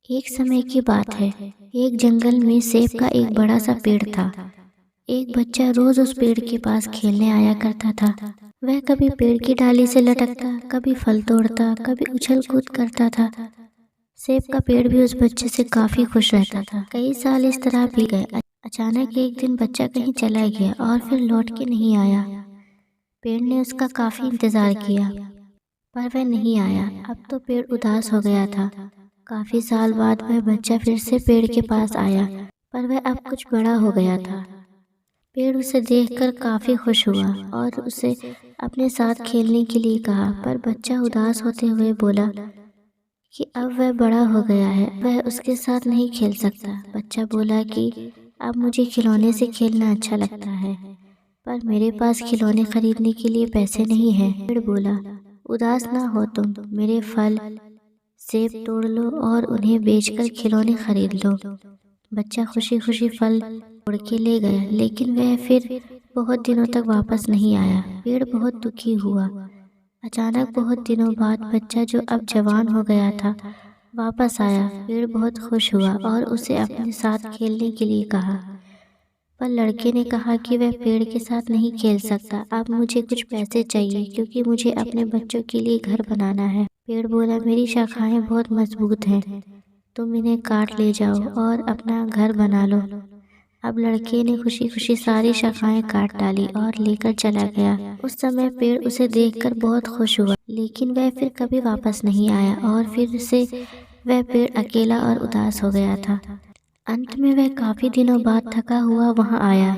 एक समय की बात है। एक जंगल में सेब का एक बड़ा सा पेड़ था। एक बच्चा रोज उस पेड़ के पास खेलने आया करता था। वह कभी पेड़ की डाली से लटकता, कभी फल तोड़ता, कभी उछल कूद करता था। सेब का पेड़ भी उस बच्चे से काफी खुश रहता था। कई साल इस तरह बीत गए। अचानक एक दिन बच्चा कहीं चला गया और फिर लौट के नहीं आया। पेड़ ने उसका काफी इंतजार किया, पर वह नहीं आया। अब तो पेड़ उदास हो गया था। काफी साल बाद वह बच्चा फिर से पेड़ के पास आया, पर वह अब कुछ बड़ा हो गया था। पेड़ उसे देखकर काफी खुश हुआ और उसे अपने साथ खेलने के लिए कहा, पर बच्चा उदास होते हुए बोला कि अब वह बड़ा हो गया है, वह उसके साथ नहीं खेल सकता। बच्चा बोला कि अब मुझे खिलौने से खेलना अच्छा लगता है, पर मेरे पास खिलौने खरीदने के लिए पैसे नहीं हैं। पेड़ बोला, उदास ना हो तुम, मेरे फल सेब तोड़ लो और उन्हें बेचकर खिलौने खरीद लो। बच्चा खुशी खुशी फल तोड़ के ले गया, लेकिन वह फिर बहुत दिनों तक वापस नहीं आया। पेड़ बहुत दुखी हुआ। अचानक बहुत दिनों बाद बच्चा, जो अब जवान हो गया था, वापस आया। पेड़ बहुत खुश हुआ और उसे अपने साथ खेलने के लिए कहा, पर लड़के ने कहा कि वह पेड़ के साथ नहीं खेल सकता। अब मुझे कुछ पैसे चाहिए, क्योंकि मुझे अपने बच्चों के लिए घर बनाना है। पेड़ बोला, मेरी शाखाएं बहुत मजबूत हैं, तुम इन्हें काट ले जाओ और अपना घर बना लो। अब लड़के ने खुशी खुशी सारी शाखाएं काट डाली और लेकर चला गया। उस समय पेड़ उसे देखकर बहुत खुश हुआ, लेकिन वह फिर कभी वापस नहीं आया और फिर से वह पेड़ अकेला और उदास हो गया था। अंत में वह काफी दिनों बाद थका हुआ वहां आया।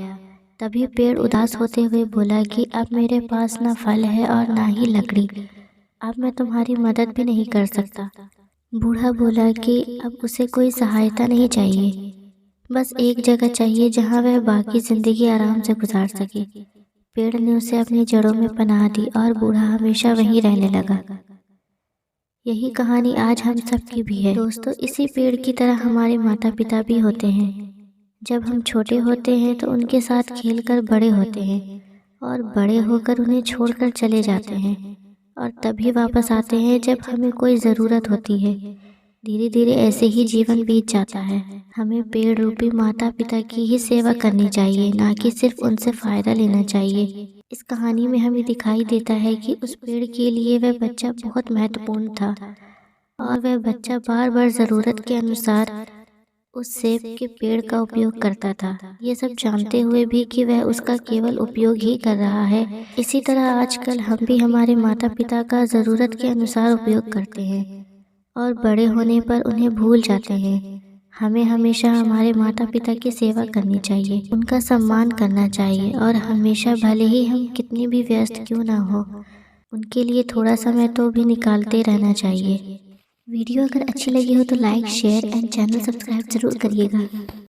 तभी पेड़ उदास होते हुए बोला कि अब मेरे पास ना फल है और ना ही लकड़ी, अब मैं तुम्हारी मदद भी नहीं कर सकता। बूढ़ा बोला कि अब उसे कोई सहायता नहीं चाहिए, बस एक जगह चाहिए जहां वह बाकी जिंदगी आराम से गुजार सके। पेड़ ने उसे अपनी जड़ों में पनाह दी और बूढ़ा हमेशा वहीं रहने लगा। यही कहानी आज हम सबकी भी है दोस्तों। इसी पेड़ की तरह हमारे माता पिता भी होते हैं। जब हम छोटे होते हैं तो उनके साथ खेलकर बड़े होते हैं, और बड़े होकर उन्हें छोड़कर चले जाते हैं, और तभी वापस आते हैं जब हमें कोई ज़रूरत होती है। धीरे धीरे ऐसे ही जीवन बीत जाता है। हमें पेड़ रूपी माता पिता की ही सेवा करनी चाहिए, ना कि सिर्फ उनसे फ़ायदा लेना चाहिए। इस कहानी में हमें दिखाई देता है कि उस पेड़ के लिए वह बच्चा बहुत महत्वपूर्ण था, और वह बच्चा बार बार ज़रूरत के अनुसार उस सेब के पेड़ का उपयोग करता था, ये सब जानते हुए भी कि वह उसका केवल उपयोग ही कर रहा है। इसी तरह आजकल हम भी हमारे माता पिता का ज़रूरत के अनुसार उपयोग करते हैं और बड़े होने पर उन्हें भूल जाते हैं। हमें हमेशा हमारे माता पिता की सेवा करनी चाहिए, उनका सम्मान करना चाहिए, और हमेशा भले ही हम कितने भी व्यस्त क्यों ना हो, उनके लिए थोड़ा समय तो भी निकालते रहना चाहिए। वीडियो अगर अच्छी लगी हो तो like, share and channel subscribe जरूर करिएगा।